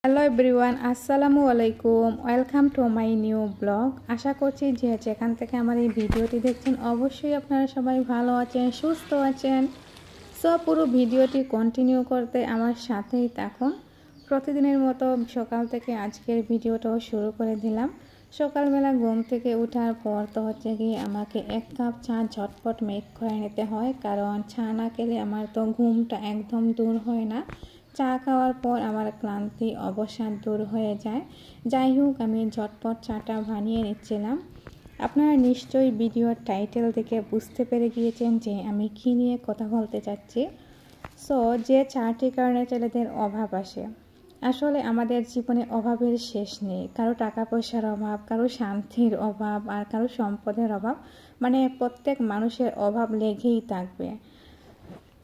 Hello everyone, আসসালামু আলাইকুম। Welcome to my new blog. আশা করছি যে যেখান থেকে আমার এই ভিডিওটি দেখছেন অবশ্যই আপনারা সবাই ভালো আছেন, সুস্থ আছেন। পুরো ভিডিওটি কন্টিনিউ করতে আমার সাথেই থাকুন। প্রতিদিনের মতো সকাল থেকে আজকের ভিডিওটাও শুরু করে দিলাম। সকালবেলা ঘুম থেকে ওঠার পর তো হচ্ছে কি আমাকে 1 কাপ চা ঝটপট মেক করে নিতে হয়, কারণ চা না খেলে আমার তো ঘুমটা একদম দূর হয় না। চা খাওয়ার পর আমার ক্লান্তি অবসাদ দূর হয়ে যায়। যাই হোক, আমি ঝটপট চাটা বানিয়ে নিচ্ছিলাম। আপনারা নিশ্চয়ই ভিডিওর টাইটেল দেখে বুঝতে পেরে গিয়েছেন যে আমি কী নিয়ে কথা বলতে চাচ্ছি। যে চারটি কারণে ছেলেদের অভাব আসে। আসলে আমাদের জীবনে অভাবের শেষ নেই। কারো টাকা পয়সার অভাব, কারো শান্তির অভাব, আর কারো সম্পদের অভাব। মানে প্রত্যেক মানুষের অভাব লেগেই থাকবে।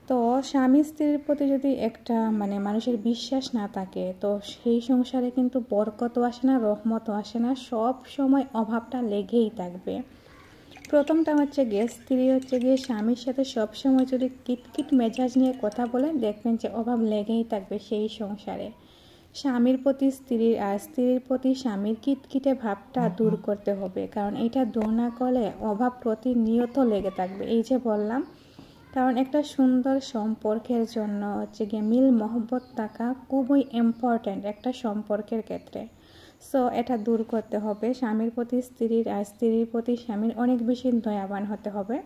তো স্বামী স্ত্রীর প্রতি যদি একটা মানুষের বিশ্বাস না থাকে, তো সেই সংসারে কিন্তু বরকতও আসে না, রহমতও আসে না। সব সময় অভাবটা লেগেই থাকবে। প্রথমটা হচ্ছে গিয়ে স্ত্রী হচ্ছে গিয়ে স্বামীর সাথে সব সময় যদি কিটকিট মেজাজ নিয়ে কথা বলেন, দেখবেন যে অভাব লেগেই থাকবে সেই সংসারে। স্বামীর প্রতি স্ত্রীর আর স্ত্রীর প্রতি স্বামীর কিটকিটে ভাবটা দূর করতে হবে, কারণ এটা দূর না করলে অভাব প্রতিনিয়ত লেগে থাকবে। এই যে বললাম, কারণ একটা সুন্দর সম্পর্কের জন্য হচ্ছে গিয়ে মিল মহব্বত থাকা খুবই ইম্পর্ট্যান্ট একটা সম্পর্কের ক্ষেত্রে। এটা দূর করতে হবে। স্বামীর প্রতি স্ত্রীর আর স্ত্রীর প্রতি স্বামীর অনেক বেশি দয়াবান হতে হবে।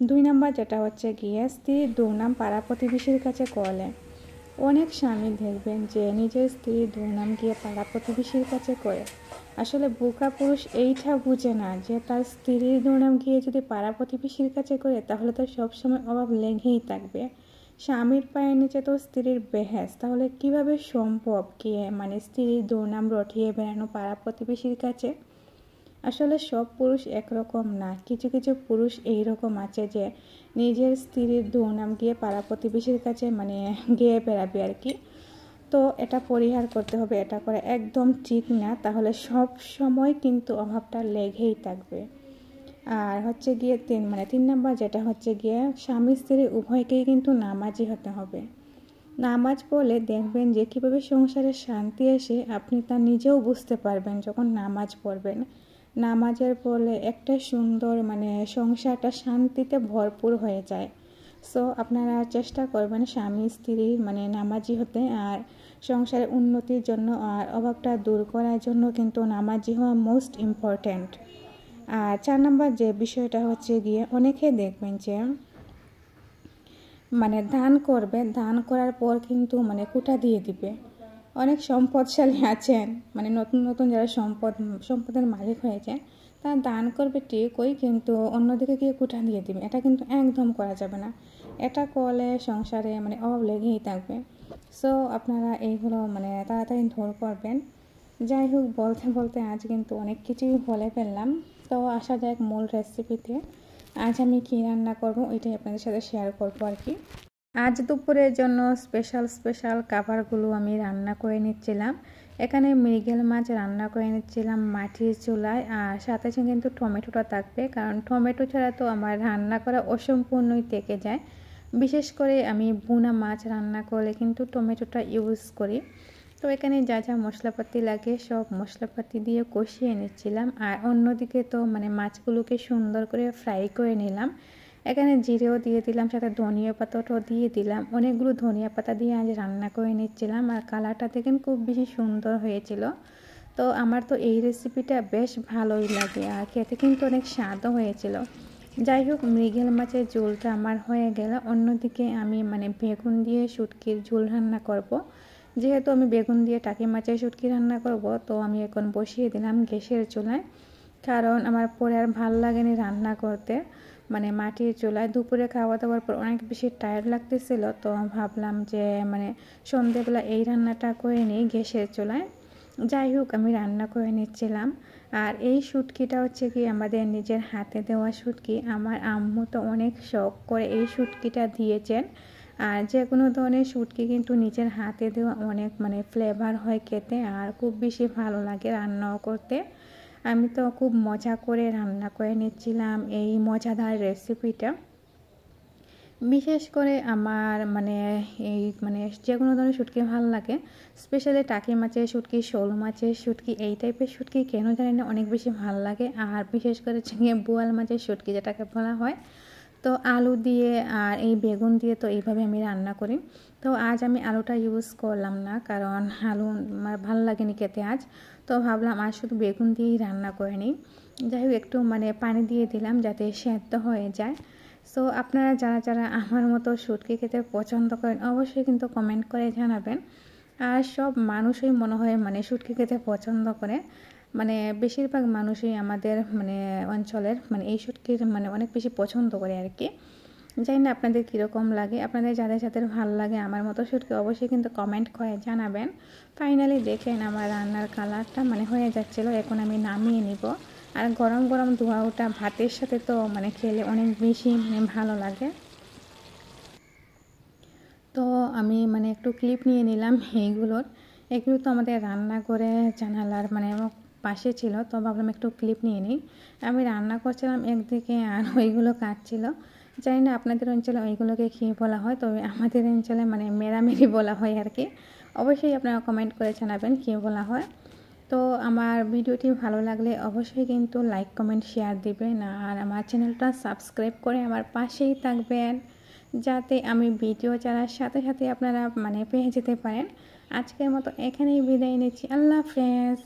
2 নম্বর যেটা হচ্ছে গিয়ে স্ত্রীর দুর্নাম পাড়া প্রতিবেশীর কাছে করলে। অনেক স্বামী দেখবেন যে নিজের স্ত্রীর দুর্নাম গিয়ে পাড়া প্রতিবেশীর কাছে করে। আসলে বোকা পুরুষ এইটা বুঝে না যে তার স্ত্রীর দুর্নাম গিয়ে যদি পাড়া প্রতিবেশীর কাছে করে, তাহলে তো সবসময় অভাব লেগেই থাকবে। স্বামীর পায়ের নিচে তো স্ত্রীর বেহেস, তাহলে কিভাবে সম্ভব গিয়ে স্ত্রীর দুর্নাম রটিয়ে বেড়ানো পাড়া প্রতিবেশীর কাছে? আসলে সব পুরুষ একরকম না। কিছু কিছু পুরুষ এইরকম আছে যে নিজের স্ত্রীর দুর্নাম গিয়ে পাড়া প্রতিবেশীর কাছে গিয়ে বেড়াবে আর কি। তো এটা পরিহার করতে হবে। এটা করে একদম ঠিক না, তাহলে সব সময় কিন্তু অভাবটা লেগেই থাকবে। আর হচ্ছে গিয়ে 3 নম্বর যেটা হচ্ছে গিয়ে স্বামী স্ত্রী উভয়কেই কিন্তু নামাজি হতে হবে। নামাজ পড়লে দেখবেন যে কীভাবে সংসারে শান্তি আসে, আপনি তা নিজেও বুঝতে পারবেন যখন নামাজ পড়বেন। নামাজের পড়লে একটা সুন্দর সংসারটা শান্তিতে ভরপুর হয়ে যায়। আপনারা চেষ্টা করবেন স্বামী স্ত্রী নামাজি হতে, আর সংসারের উন্নতির জন্য আর অভাবটা দূর করার জন্য কিন্তু নামাজি হওয়া মোস্ট ইম্পর্ট্যান্ট। আর 4 নম্বর যে বিষয়টা হচ্ছে গিয়ে অনেকে দেখবেন যে দান করবে, দান করার পর কিন্তু কুটা দিয়ে দিবে। অনেক সম্পদশালী আছেন, নতুন নতুন যারা সম্পদের মালিক হয়েছে, তারা দান করবে ঠিকই, কিন্তু অন্যদিকে গিয়ে কুটা দিয়ে দিবে। এটা কিন্তু একদম করা যাবে না। এটা করলে সংসারে অভাব লেগেই থাকবে। আপনারা এইগুলো তাড়াতাড়ি দূর করবেন। যাই হোক, বলতে বলতে আজ কিন্তু অনেক কিছুই বলে ফেললাম। তো আসা যাক মূল রেসিপিতে। আজ আমি কী রান্না করব ওইটাই আপনাদের সাথে শেয়ার করবো আর কি। আজ দুপুরের জন্য স্পেশাল খাবারগুলো আমি রান্না করে নিচ্ছিলাম। এখানে মৃগেল মাছ রান্না করে নিচ্ছিলাম মাটির চুলায়, আর সাথে কিন্তু টমেটোটা থাকবে, কারণ টমেটো ছাড়া তো আমার রান্না করা অসম্পূর্ণই থেকে যায়। বিশেষ করে আমি ভুনা মাছ রান্না করলে কিন্তু টমেটোটা ইউজ করি। তো এখানে যা যা মশলাপাতি লাগে সব মশলাপাতি দিয়ে কষিয়ে নিচ্ছিলাম, আর অন্যদিকে তো মাছগুলোকে সুন্দর করে ফ্রাই করে নিলাম। এখানে জিরেও দিয়ে দিলাম, সাথে ধনিয়া পাতাটাও দিয়ে দিলাম। অনেকগুলো ধনিয়া পাতা দিয়ে আজ রান্না করে নিচ্ছিলাম, আর কালারটা দেখেন খুব বেশি সুন্দর হয়েছিল। তো আমার তো এই রেসিপিটা বেশ ভালোই লাগে, আর খেতে কিন্তু অনেক স্বাদও হয়েছিল। যাই হোক, মৃগেল মাছের ঝোলটা আমার হয়ে গেল। অন্যদিকে আমি বেগুন দিয়ে শুটকির ঝোল রান্না করব। যেহেতু আমি বেগুন দিয়ে টাকি মাছের শুটকি রান্না করব, তো আমি এখন বসিয়ে দিলাম গ্যাসের চুলায়, কারণ আমার পরে আর ভাল লাগেনি রান্না করতে। মাটির চুলায় দুপুরে খাওয়া দাওয়ার পর অনেক বেশি টায়ার্ড লাগতেছিল, তো ভাবলাম যে সন্ধেবেলা এই রান্নাটা করে নিই গ্যাসের চুলায়। যাই হোক, আমি রান্না করে নিচ্ছিলাম। আর এই শুটকিটা হচ্ছে কি আমাদের নিজের হাতে দেওয়া শুটকি। আমার আম্মু তো অনেক শখ করে এই শুটকিটা দিয়েছেন। আর যে কোনো ধরনের শুটকি কিন্তু নিজের হাতে দেওয়া অনেক ফ্লেভার হয় খেতে, আর খুব বেশি ভালো লাগে রান্নাও করতে। আমি তো খুব মজা করে রান্না করে নিচ্ছিলাম এই মজাদার রেসিপিটা। বিশেষ করে আমার এই যে কোনো ধরনের শুটকি ভালো লাগে, স্পেশালি টাকি মাছের শুটকি, শোল মাছের শুটকি, এই টাইপের শুটকি কেন জানি না অনেক বেশি ভালো লাগে। আর বিশেষ করে বোয়াল মাছের শুটকি যেটাকে বলা হয়, তো আলু দিয়ে আর এই বেগুন দিয়ে তো এইভাবে আমি রান্না করি। তো আজ আমি আলুটা ইউজ করলাম না, কারণ আলু আমার ভালো লাগেনি খেতে আজ। তো ভাবলাম আজ শুধু বেগুন দিয়েই রান্না করে নিই। যাই হোক, একটু পানি দিয়ে দিলাম যাতে সেদ্ধ হয়ে যায়। সো আপনারা যারা যারা আমার মতো শুটকি খেতে পছন্দ করেন অবশ্যই কিন্তু কমেন্ট করে জানাবেন। আর সব মানুষই মনে হয় শুটকি খেতে পছন্দ করে, বেশিরভাগ মানুষই আমাদের অঞ্চলের এই শুটকির অনেক বেশি পছন্দ করে আর কি। জানি না আপনাদের কীরকম লাগে, আপনাদের যাদের যাদের ভালো লাগে আমার মতো শুটকি অবশ্যই কিন্তু কমেন্ট করে জানাবেন। ফাইনালি দেখেন আমার রান্নার কালারটা হয়ে যাচ্ছিলো, এখন আমি নামিয়ে নিব। আর গরম গরম ধোয়া ওঠা ভাতের সাথে তো খেলে অনেক বেশি ভালো লাগে। তো আমি একটু ক্লিপ নিয়ে নিলাম এগুলো তো আমাদের রান্নাঘরে জানালার পাশে ছিল, তো ভাবলাম একটু ক্লিপ নিয়ে নিই। আমি রান্না করছিলাম একদিকে আর ওইগুলো কাটছিল। জানি না আপনাদের অঞ্চলে ওইগুলোকে কী বলা হয়, তবে আমাদের অঞ্চলে মেরামেরি বলা হয় আর কি। অবশ্যই আপনারা কমেন্ট করে জানাবেন কী বলা হয়। তো আমার ভিডিওটি ভালো লাগলে অবশ্যই কিন্তু লাইক, কমেন্ট, শেয়ার দিবেন। আর আমার চ্যানেলটা সাবস্ক্রাইব করে আমার পাশেই থাকবেন, যাতে আমি ভিডিও ছাড়ার সাথে সাথে আপনারা পেয়ে যেতে পারেন। আজকের মতো এখানেই বিদায় নিচ্ছি। আল্লাহ হাফেজ।